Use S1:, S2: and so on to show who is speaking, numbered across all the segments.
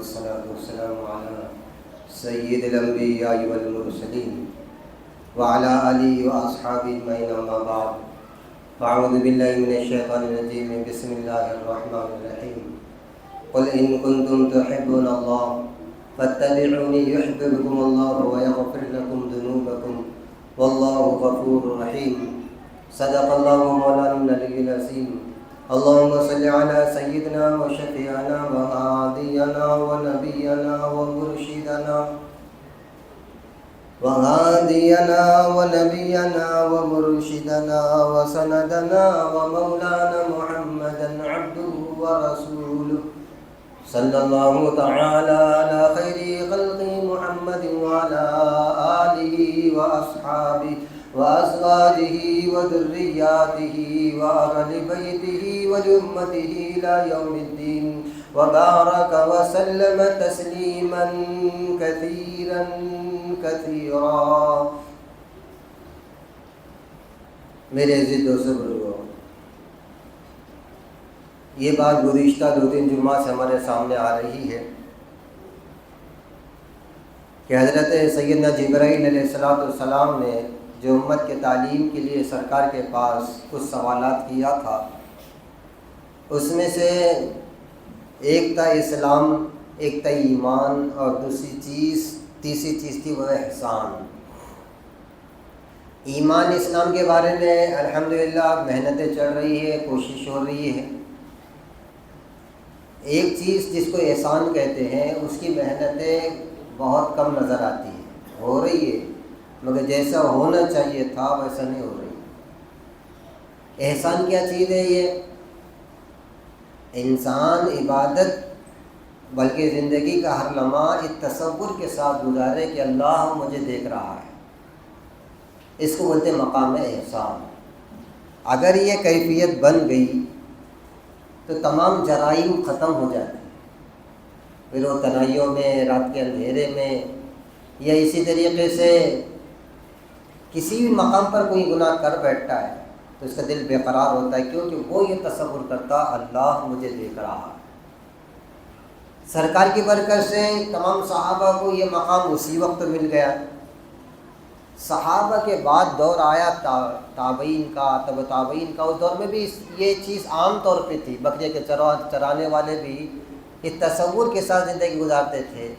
S1: والصلاة والسلام على سيد الأنبياء والمرسلين وعلى آله وأصحابه أجمعين أما بعد فأعوذ بالله من الشيطان الرجيم بسم الله الرحمن الرحيم قل إن كنتم تحبون الله فاتبعوني يحببكم الله ويغفر لكم ذنوبكم والله غفور رحيم صدق الله مولانا العلي العظيم اللهم صل على سيدنا وشفيعنا وهادينا ونبينا ومرشدنا وسندنا ومولانا محمدا عبده ورسوله صلى الله تعالى على خير خلق محمد وعلى آله وأصحابه وأزواجه وذرياته وأهل بيته وأمته إلى يوم الدين وبارك وسلم تسليما كثيرا كثيرا. میرے عزیز دوستو بزرگوں، یہ بات گزشتہ 2-3 جمعہ سے ہمارے سامنے آ رہی ہے کہ حضرت سیدنا جبرائیل علیہ السلام نے جو امت کے تعلیم کے لیے سرکار کے پاس کچھ سوالات کیا تھا، اس میں سے ایک تھا اسلام، ایک تھا ایمان، اور تیسری چیز تھی وہ احسان. ایمان اسلام کے بارے میں الحمدللہ محنتیں چل رہی ہے، کوشش ہو رہی ہے. ایک چیز جس کو احسان کہتے ہیں، اس کی محنتیں بہت کم نظر آتی ہیں. ہو رہی ہے مگر جیسا ہونا چاہیے تھا ویسا نہیں ہو رہی. احسان کیا چیز ہے؟ یہ انسان عبادت بلکہ زندگی کا ہر لمحہ اس تصور کے ساتھ گزارے کہ اللہ مجھے دیکھ رہا ہے. اس کو بولتے ہیں مقام احسان. اگر یہ کیفیت بن گئی تو تمام جرائم ختم ہو جاتے ہیں. پھر وہ تنہائیوں میں، رات کے اندھیرے میں، یا اسی طریقے سے کسی بھی مقام پر کوئی گناہ کر بیٹھتا ہے تو اس کا دل بے قرار ہوتا ہے، کیونکہ وہ یہ تصور کرتا اللہ مجھے دیکھ رہا ہے. سرکار کی برکت سے تمام صحابہ کو یہ مقام اسی وقت مل گیا. صحابہ کے بعد دور آیا تابعین کا، تبع تابعین کا. اس دور میں بھی یہ چیز عام طور پہ تھی. بکرے کے چرانے والے بھی اس تصور کے ساتھ زندگی گزارتے تھے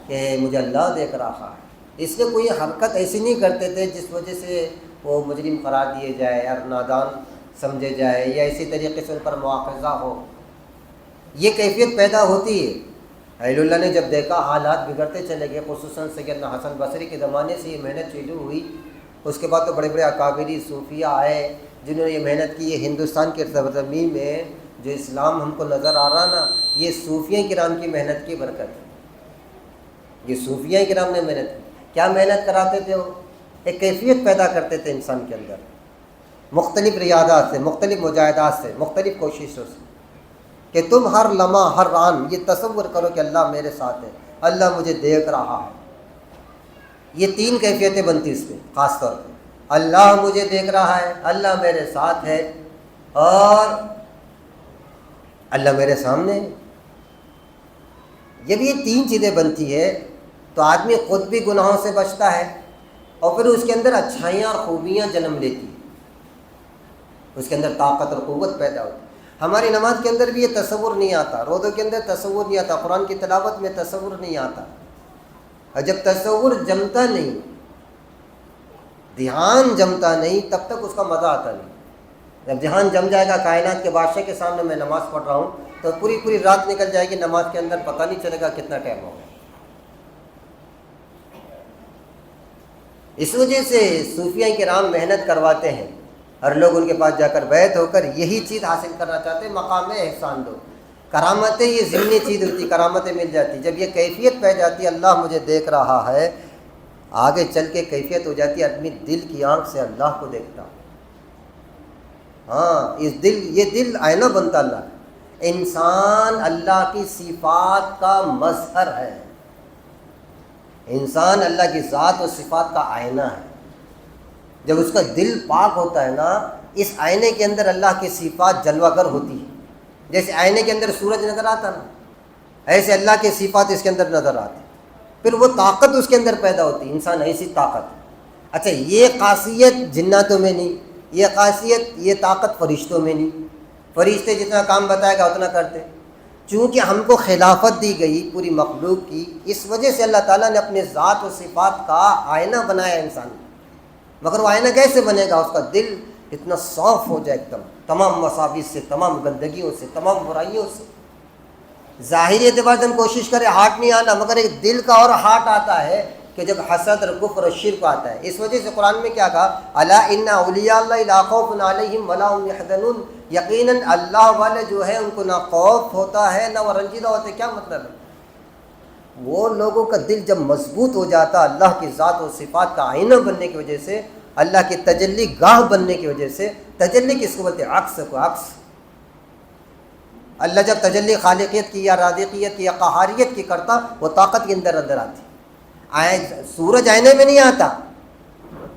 S1: کہ مجھے اللہ دیکھ رہا ہے. اس لیے کوئی حرکت ایسی نہیں کرتے تھے جس وجہ سے وہ مجرم قرار دیے جائے اور نادان سمجھے جائے، یا اسی طریقے سے ان پر مواخذہ ہو. یہ کیفیت پیدا ہوتی ہے. اہل اللہ نے جب دیکھا حالات بگڑتے چلے گئے، خصوصاً سیدنا حسن بصری کے زمانے سے یہ محنت شروع ہوئی. اس کے بعد تو بڑے بڑے اکابری صوفیہ آئے جنہوں نے یہ محنت کی. یہ ہندوستان کے سرزمین میں جو اسلام ہم کو نظر آ رہا نا، یہ صوفیہ کرام کی محنت کی برکت ہے. یہ صوفیہ کرام نے محنت کی. کیا محنت کراتے تھے؟ وہ ایک کیفیت پیدا کرتے تھے انسان کے اندر، مختلف ریاضات سے، مختلف مجاہدات سے، مختلف کوششوں سے، کہ تم ہر لمحہ، ہر آن یہ تصور کرو کہ اللہ میرے ساتھ ہے، اللہ مجھے دیکھ رہا ہے. یہ 3 کیفیتیں بنتی اس میں خاص طور پہ. اللہ مجھے دیکھ رہا ہے، اللہ میرے ساتھ ہے، اور اللہ میرے سامنے ہے. جب یہ 3 چیزیں بنتی ہے تو آدمی خود بھی گناہوں سے بچتا ہے، اور پھر اس کے اندر اچھائیاں اور خوبیاں جنم لیتی ہیں. اس کے اندر طاقت اور قوت پیدا ہوتی ہے. ہماری نماز کے اندر بھی یہ تصور نہیں آتا، روزوں کے اندر تصور نہیں آتا، قرآن کی تلاوت میں تصور نہیں آتا. اور جب تصور جمتا نہیں، دھیان جمتا نہیں، تب تک اس کا مزہ آتا نہیں. جب دھیان جم جائے گا، کائنات کے بادشاہ کے سامنے میں نماز پڑھ رہا ہوں تو پوری رات نکل جائے گی نماز کے اندر، پتہ نہیں چلے گا کتنا ٹائم ہوگا. اس وجہ سے صوفیہ کرام محنت کرواتے ہیں، ہر لوگ ان کے پاس جا کر بیعت ہو کر یہی چیز حاصل کرنا چاہتے ہیں، مقام احسان دو. کرامتیں یہ ضمنی چیز ہوتی، کرامتیں مل جاتی. جب یہ کیفیت پہ جاتی اللہ مجھے دیکھ رہا ہے، آگے چل کے کیفیت ہو جاتی آدمی دل کی آنکھ سے اللہ کو دیکھتا. ہاں، یہ دل آئینہ بنتا اللہ. انسان اللہ کی صفات کا مظہر ہے. انسان اللہ کی ذات و صفات کا آئینہ ہے. جب اس کا دل پاک ہوتا ہے نا، اس آئینے کے اندر اللہ کی صفات جلوہ گر ہوتی ہے. جیسے آئینے کے اندر سورج نظر آتا نا، ایسے اللہ کے صفات اس کے اندر نظر آتے. پھر وہ طاقت اس کے اندر پیدا ہوتی, انسان ایسی طاقت. اچھا یہ خاصیت جناتوں میں نہیں, یہ خاصیت یہ طاقت فرشتوں میں نہیں. فرشتے جتنا کام بتائے گا اتنا کرتے. چونکہ ہم کو خلافت دی گئی پوری مخلوق کی, اس وجہ سے اللہ تعالیٰ نے اپنے ذات و صفات کا آئینہ بنایا انسان کو. مگر وہ آئینہ کیسے بنے گا؟ اس کا دل اتنا صاف ہو جائے ایک دم, تمام مساویس سے, تمام گندگیوں سے, تمام برائیوں سے. ظاہری اعتبار سے ہم کوشش کریں ہارٹ نہیں آنا, مگر ایک دل کا اور ہارٹ آتا ہے کہ جب حسد اور کفر اور شرک آتا ہے. اس وجہ سے قرآن میں کیا کہا, الا ان اولیاء اللہ لا خوف علیہم ولا هم يحزنون, یقیناً اللہ والے جو ہے ان کو نہ خوف ہوتا ہے نہ وہ رنجیدہ ہوتے. کیا مطلب ہے؟ وہ لوگوں کا دل جب مضبوط ہو جاتا اللہ کی ذات و صفات کا آئینہ بننے کی وجہ سے, اللہ کی تجلی گاہ بننے کی وجہ سے. تجلی کس کو بولتے ہیں؟ عکس کو. عکس اللہ جب تجلی خالقیت کی یا رازقیت کی یا قہاریت کی کرتا, وہ طاقت کے اندر آتی. سورج آئینے میں نہیں آتا,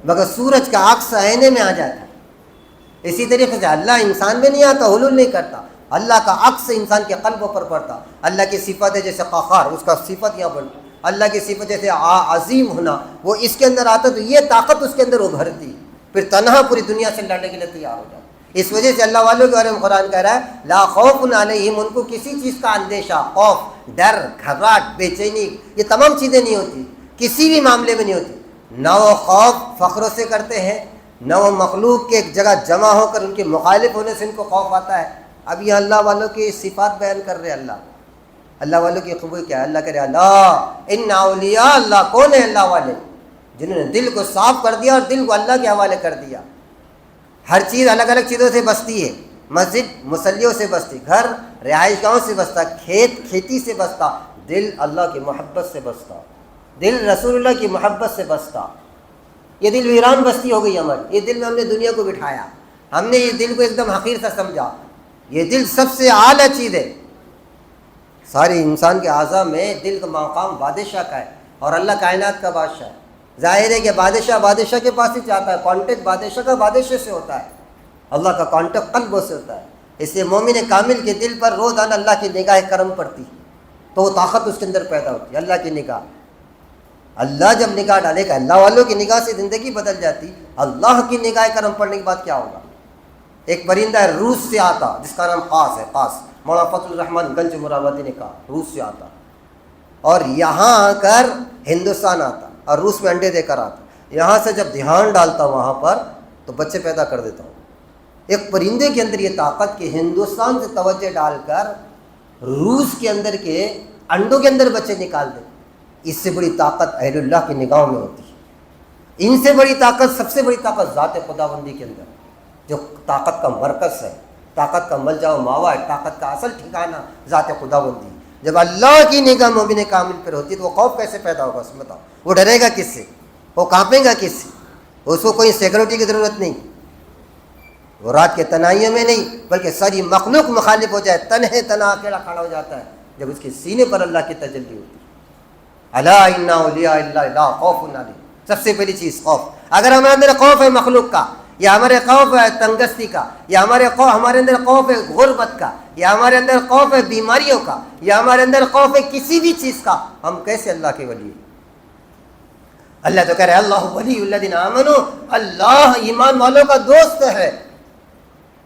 S1: مگر سورج کا عکس آئینے میں آ جاتا. اسی طریقے سے اللہ انسان میں نہیں آتا, حلول نہیں کرتا, اللہ کا عکس انسان کے قلبوں پر پڑتا. اللہ کی صفت ہے جیسے قہار, اس کا صفت یہاں پر. اللہ کی صفت جیسے عظیم ہونا, وہ اس کے اندر آتا, تو یہ طاقت اس کے اندر ابھرتی, پھر تنہا پوری دنیا سے لڑنے کے لیے تیار ہو جاتا. اس وجہ سے اللہ والوں کے بارے میں قرآن کہہ رہا ہے لا خوف علیہم, ان کو کسی چیز کا اندیشہ, خوف, ڈر, گھبراہٹ, بے چینی, یہ تمام چیزیں نہیں ہوتی, کسی بھی معاملے میں نہیں ہوتی. نہ وہ خوف فخروں سے کرتے ہیں, نہ وہ مخلوق کے ایک جگہ جمع ہو کر ان کے مخالف ہونے سے ان کو خوف آتا ہے. اب یہ اللہ والوں کی صفات بیان کر رہے. اللہ والوں کی خوبی کیا ہے؟ اللہ کہہ رہے اللہ ان اولیاء اللہ. کون ہے اللہ والے؟ جنہوں نے دل کو صاف کر دیا اور دل کو اللہ کے حوالے کر دیا. ہر چیز الگ الگ چیزوں سے بستی ہے. مسجد مسلیوں سے بستی, گھر رہائش گاہوں سے بستا, کھیت کھیتی سے بستا. دل اللہ کی محبت سے بستا, دل رسول اللہ کی محبت سے بستا. یہ دل ویران بستی ہو گئی ہماری. یہ دل میں ہم نے دنیا کو بٹھایا, ہم نے یہ دل کو ایک دم حقیر سا سمجھا. یہ دل سب سے اعلیٰ چیز ہے. سارے انسان کے اعضاء میں دل کا مقام بادشاہ کا ہے, اور اللہ کائنات کا بادشاہ ہے. ظاہر ہے کہ بادشاہ کے پاس ہی چاہتا ہے, کانٹیکٹ بادشاہ کا بادشاہ سے ہوتا ہے, اللہ کا کانٹیکٹ قلبوں سے ہوتا ہے. اس لیے مومن کامل کے دل پر روزانہ اللہ کی نگاہ کرم پڑتی, تو وہ طاقت اس کے اندر پیدا ہوتی ہے. اللہ کی نگاہ, اللہ جب نگاہ ڈالے گا, اللہ والوں کی نگاہ سے زندگی بدل جاتی. اللہ کی نگاہ کرم پڑنے کے بعد کیا ہوگا؟ ایک پرندہ ہے روس سے آتا, جس کا نام قاس ہے. قاس مولانا فضل الرحمن گنج مرادی نے کہا, روس سے آتا اور یہاں آ کر ہندوستان آتا, اور روس میں انڈے دے کر آتا. یہاں سے جب دھیان ڈالتا وہاں پر, تو بچے پیدا کر دیتا ہوں. ایک پرندے کے اندر یہ طاقت کہ ہندوستان سے توجہ ڈال کر روس کے اندر کے انڈوں کے اندر بچے نکال دے. اس سے بڑی طاقت اہل اللہ کی نگاہوں میں ہوتی ہے. ان سے بڑی طاقت, سب سے بڑی طاقت ذات خداوندی کے اندر, جو طاقت کا مرکز ہے, طاقت کا ملجا و ماوا ہے, طاقت کا اصل ٹھکانہ ذات خداوندی. جب اللہ کی نگاہ مومن کامل پر ہوتی ہے تو وہ خوف کیسے پیدا ہوگا؟ اس میں بتاؤ. وہ ڈرے گا کس سے؟ وہ کانپے گا کس سے؟ اس کو کوئی سیکورٹی کی ضرورت نہیں. وہ رات کے تنہائیوں میں نہیں, بلکہ ساری مخلوق مخالف ہو جائے, تنہا اکیلا کھڑا ہو جاتا ہے جب اس کے سینے پر اللہ کی تجلی ہوتی ہے. الا ان اولیاء اللہ لا خوف علیہم. سب سے پہلی چیز خوف. اگر ہمارے اندر خوف ہے مخلوق کا, یا ہمارے خوف ہے تنگستی کا, یا ہمارے اندر خوف ہے غربت کا, یا ہمارے اندر خوف ہے بیماریوں کا, یا ہمارے اندر خوف ہے کسی بھی چیز کا, ہم کیسے اللہ کے ولی ہیں؟ اللہ تو کہہ رہے اللہ ولی الذین آمنوا, اللہ ایمان والوں کا دوست ہے.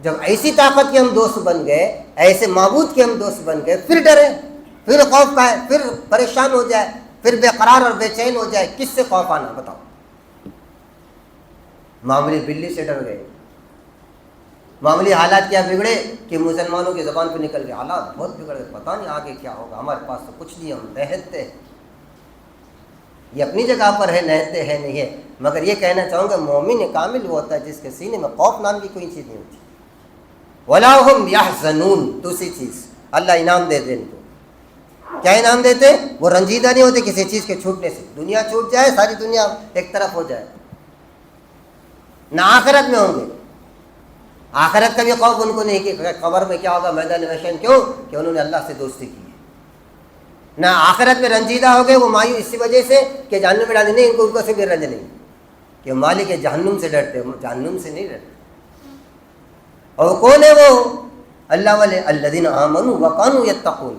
S1: جب ایسی طاقت کے ہم دوست بن گئے, ایسے معبود کے ہم دوست بن گئے, پھر ڈرے, پھر خوف کا ہے, پھر پریشان ہو جائے, پھر بے قرار اور بے چین ہو جائے. کس سے خوف آنا بتاؤ؟ معمولی بلی سے ڈر گئے, معمولی حالات کیا بگڑے کہ مسلمانوں کی زبان پہ نکل گئے, حالات بہت بگڑ گئے, پتہ نہیں آگے کیا ہوگا, ہمارے پاس تو کچھ نہیں, ہم نہتے ہیں. یہ اپنی جگہ پر ہے, نہتے ہیں نہیں ہے, مگر یہ کہنا چاہوں گا مومن کامل وہ ہوتا ہے جس کے سینے میں خوف نام کی کوئی چیز نہیں ہوتی. ولا هم يحزنون. دوسری چیز اللہ انعام دیتے ان کو. کیا انعام دیتے؟ وہ رنجیدہ نہیں ہوتے کسی چیز کے چھوٹنے سے. دنیا چھوٹ جائے, ساری دنیا ایک طرف ہو جائے, نہ آخرت میں ہوں گے. آخرت کا بھی خوف ان کو نہیں کہ قبر میں کیا ہوگا, میدان محشر. کیوں؟ کہ انہوں نے اللہ سے دوستی کی ہے. نہ آخرت میں رنجیدہ ہو گئے وہ مایوس اسی وجہ سے کہ جہنم میں ڈالے, نہیں, ان کو سے بھی رنج نہیں کہ مالک جہنم سے ڈرتے, جہنم سے نہیں ڈرتے. اور کون ہے وہ اللہ والے؟ الذین آمنوا وکانوا یتقون.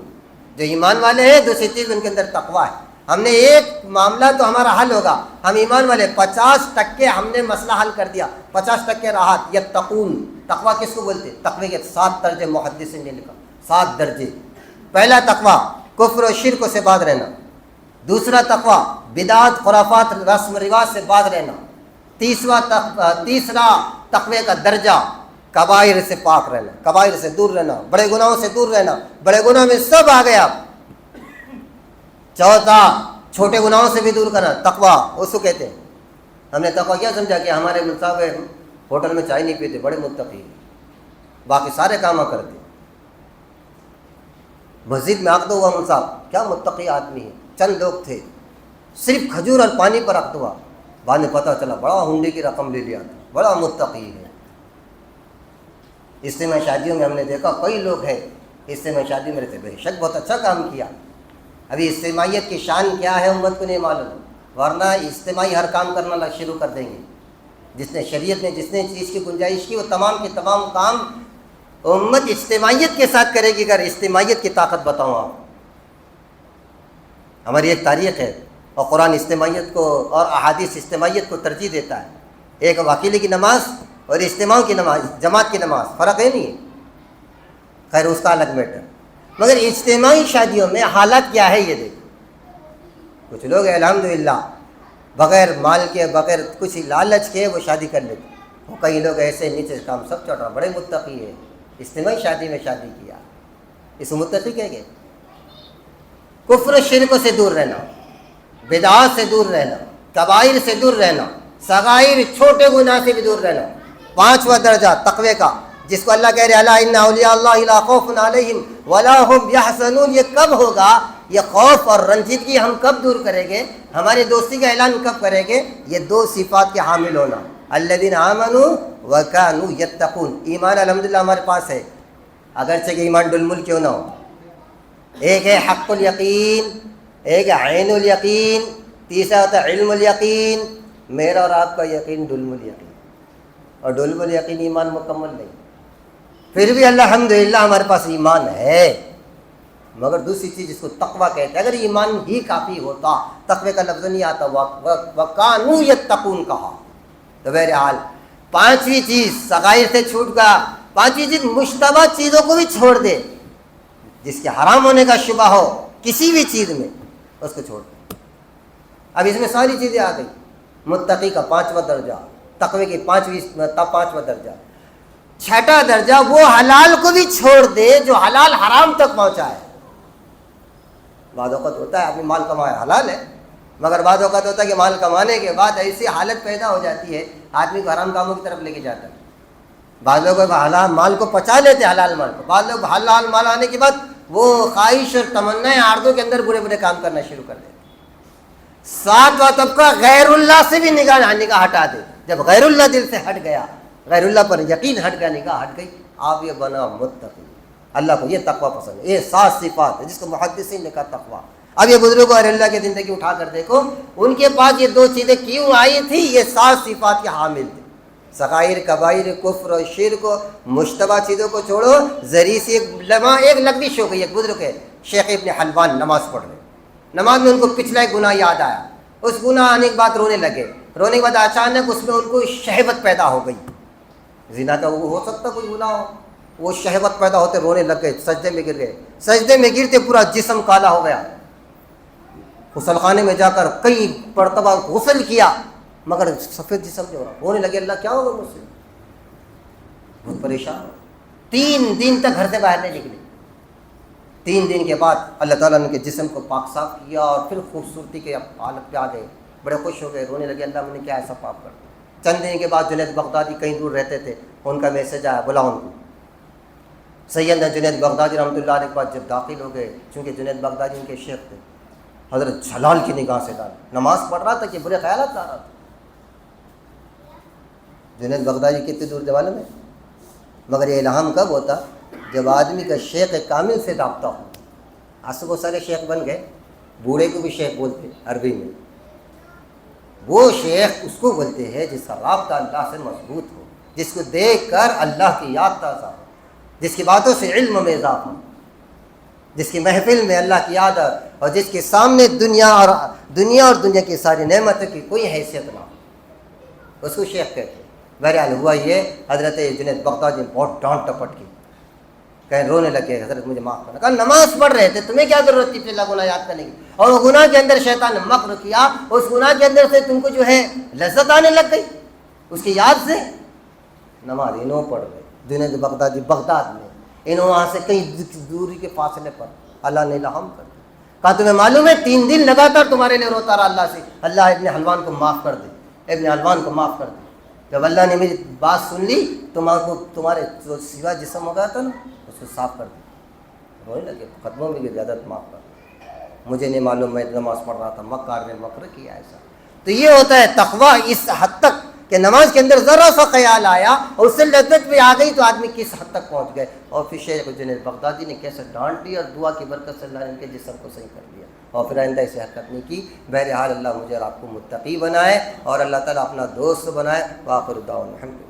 S1: جو ایمان والے ہیں دوسری چیز ان کے اندر تقویٰ ہے. ہم نے ایک معاملہ تو ہمارا حل ہوگا, ہم ایمان والے 50% ہم نے مسئلہ حل کر دیا, 50% راحت. یتقون, تقویٰ کس کو بولتے؟ تقوی کے 7 درجے محدثین نے لکھا, 7 درجے. پہلا تقویٰ کفر و شرک سے باز رہنا. دوسرا تقویٰ بدعات خرافات رسم و رواج سے باز رہنا. تیسرا تقوی کا درجہ کبائر سے پاک رہنا, کبائر سے دور رہنا, بڑے گناہوں سے دور رہنا. بڑے گناہ میں سب آ گیا. چوتھا چھوٹے گناہوں سے بھی دور کرنا, تقویٰ اس کو کہتے ہیں. ہم نے تقویٰ کیا سمجھا کہ ہمارے مصاحب ہوٹل میں چائے نہیں پیتے, بڑے متقی, باقی سارے کام کرتے. مسجد میں عقد ہوا مصاحب, کیا متقی آدمی ہے. چند لوگ تھے, صرف کھجور اور پانی پر عقد ہوا, بعد میں پتہ چلا بڑا ہنڈے کی رقم لے لیا تھا, بڑا متقی ہے. اجتماعی شادیوں میں ہم نے دیکھا کئی لوگ ہیں اجتماعی شادی میں رہتے, بے شک بہت اچھا کام کیا. ابھی اجتماعیت کی شان کیا ہے امت کو نہیں معلوم, ورنہ اجتماعی ہر کام کرنا شروع کر دیں گے. جس نے شریعت میں جس نے چیز کی گنجائش کی وہ تمام کے تمام کام امت اجتماعیت کے ساتھ کرے گی. اگر اجتماعیت کی طاقت بتاؤں آپ, ہماری ایک تاریخ ہے اور قرآن اجتماعیت کو اور احادیث اجتماعیت کو ترجیح دیتا ہے. ایک وکیلی کی نماز اور اجتماع کی نماز, جماعت کی نماز, فرق ہے نہیں, خیر اس کا الگ میٹر. مگر اجتماعی شادیوں میں حالت کیا ہے یہ دیکھو. کچھ لوگ الحمدللہ بغیر مال کے بغیر کچھ لالچ کے وہ شادی کر لیتے, وہ کئی لوگ ایسے نیچے کام سب چڑھ رہا, بڑے متقی ہے, اجتماعی شادی میں شادی کیا, اس متقی کہیں گے. کفر و شرک سے دور رہنا, بدعات سے دور رہنا, کبائر سے دور رہنا, صغائر چھوٹے گناہ سے بھی دور رہنا. 5واں درجہ تقوی کا, جس کو اللہ کہہ رہے الا ان اولیاء اللہ لا خوف علیہم ولا هم یحزنون. یہ کب ہوگا؟ یہ خوف اور رنجیدگی ہم کب دور کریں گے؟ ہماری دوستی کا اعلان کب کریں گے؟ یہ 2 صفات کے حامل ہونا, الذین آمنوا وکانوا یتقون. ایمان الحمدللہ ہمارے پاس ہے, اگرچہ کہ ایمان ڈلمل کیوں نہ ہو. ایک ہے حق الیقین, ایک ہے عین الیقین, تیسرا ہوتا ہے علم الیقین. میرا اور آپ کا یقین ڈلم الیقین, اور ڈلم الیقین ایمان مکمل نہیں. پھر بھی الحمدللہ ہمارے پاس ایمان ہے. مگر دوسری چیز جس کو تقویٰ کہتے ہیں, اگر ایمان ہی کافی ہوتا, تقوی کا لفظ نہیں آتا, وَكَانُوا يَتَّقُونَ کہا, تو بہرحال 5ویں چیز صغائر سے چھوٹ گیا. 5ویں چیز مشتبہ چیزوں کو بھی چھوڑ دے, جس کے حرام ہونے کا شبہ ہو کسی بھی چیز میں, اس کو چھوڑ دے. اب اس میں ساری چیزیں آ گئی. متقی کا 5واں درجہ, تقوی کی 5واں درجہ. 6واں درجہ وہ حلال کو بھی چھوڑ دے جو حلال حرام تک پہنچا ہے. بعض اوقات ہوتا ہے آدمی مال کمایا حلال ہے, مگر بعض اوقات ہوتا ہے کہ مال کمانے کے بعد ایسی حالت پیدا ہو جاتی ہے آدمی کو حرام کاموں کی طرف لے کے جاتا ہے. بعض لوگ حلال مال کو پچا لیتے حلال مال کو, بعض لوگ حلال مال آنے کے بعد وہ خواہش اور تمنا آرزو کے اندر برے برے کام کرنا شروع کر دیتے. 7واں طبقہ غیر اللہ سے بھی نگاہ ہٹا دے. جب غیر اللہ دل سے ہٹ گیا, غیر اللہ پر یقین ہٹ گیا, نگاہ ہٹ گئی, آپ یہ بنا متقی. اللہ کو یہ تقویٰ پسند ہے. یہ 7 صفات ہے جس کو محدثین نے کہا تقویٰ. اب یہ بزرگوں اور اللہ کی زندگی اٹھا کر دیکھو, ان کے پاس یہ 2 چیزیں کیوں آئی تھی؟ یہ 7 صفات کے حامل تھے. صغائر کبائر کفر و شرک کو, مشتبہ چیزوں کو چھوڑو. ذریعے سے ایک لغزش ہو گئی. ایک بزرگ ہے شیخ ابن حلوان, نماز پڑھ رہے, نماز میں ان کو پچھلا ایک گناہ یاد آیا. اس گناہ آنے کے بعد رونے لگے. رونے کے بعد اچانک اس میں ان کو شہوت پیدا ہو گئی. زنا کا وہ ہو سکتا کوئی گناہ ہو, وہ شہوت پیدا ہوتے رونے لگ گئے, سجدے میں گر گئے. سجدے میں گرتے پورا جسم کالا ہو گیا. غسل خانے میں جا کر کئی مرتبہ غسل کیا مگر سفید جسم جو رہا, رونے لگے اللہ کیا ہوگا مجھ سے, بہت پریشان. 3 دن تک گھر سے باہر نہیں نکلے. 3 دن کے بعد اللہ تعالیٰ نے ان کے جسم کو پاک صاف کیا اور پھر خوبصورتی کے حالت پہ آ گئے. بڑے خوش ہو گئے, رونے لگے اللہ میں نے کیا ایسا پاپ کر دیا. چند دن کے بعد جنید بغدادی کہیں دور رہتے تھے, ان کا میسج آیا بلاؤ ان کو. سیدنا جنید بغدادی رحمۃ اللہ علیہ کے بعد جب داخل ہو گئے, چونکہ جنید بغدادی ان کے شیخ تھے, حضرت جلال کی نگاہ سے ڈال, نماز پڑھ رہا تھا کہ برے خیالات لا رہا تھا. جنید بغدادی کتنے دور دیوالے میں, مگر یہ الہام کب ہوتا؟ جب آدمی کا شیخ کامل سے رابطہ ہو. آج تو وہ سارے شیخ بن گئے, بوڑھے کو بھی شیخ بولتے عربی میں. وہ شیخ اس کو بولتے ہیں جس کا رابطہ اللہ سے مضبوط ہو, جس کو دیکھ کر اللہ کی یاد تازہ ہو, جس کی باتوں سے علم میں اضافہ ہو. جس کی محفل میں اللہ کی یاد اور جس کے سامنے دنیا اور دنیا کی ساری نعمتوں کی کوئی حیثیت نہ ہو، اس کو شیخ کہتے ہیں۔ بہرحال ہوا یہ، حضرت جنید بغدادی نے بہت ڈانٹ ٹپٹ کی، کہیں رونے لگے، حضرت مجھے معاف کرنا۔ کہا نماز پڑھ رہے تھے، تمہیں کیا ضرورت تھی پہلا گناہ یاد کرنے کی؟ اور وہ گناہ کے اندر شیطان نے مکر کیا، اس گناہ کے اندر سے تم کو جو ہے لذت آنے لگ گئی اس کی یاد سے۔ نماز انہوں پڑھ گئے، جنید بغدادی بغداد میں، انہوں وہاں سے کئی دوری کے فاصلے پر اللہ نے الہام کر دیا۔ کہا تمہیں معلوم ہے 3 دن لگاتار تمہارے لیے روتا رہا اللہ سے، اللہ ابن حلوان کو معاف کر دے، ابن حلوان کو معاف کر دے۔ جب اللہ نے میری بات سن لی، تمہارے جو سوا جسم ہو گیا تھا نا اس کو صاف کر دیا، رونے لگے، قدموں میں گر، عادت معاف کر دیا، مجھے نہیں معلوم، میں نماز پڑھ رہا تھا، مکار نے مکر کیا ایسا۔ تو یہ ہوتا ہے تقویٰ اس حد تک کہ نماز کے اندر ذرا سا خیال آیا اور اس سے لذت بھی آ گئی تو آدمی کس حد تک پہنچ گئے۔ اور پھر شیخ جنید بغدادی نے کیسے ڈانٹ دی اور دعا کی برکت سے اللہ نے ان کے جسم کو صحیح کر دیا اور پھر آئندہ اسے حرکت نہیں کی۔ بہرحال اللہ مجھے اور آپ کو متقی بنائے اور اللہ تعالیٰ اپنا دوست بنائے۔ وآخر دعوانا الحمد للہ۔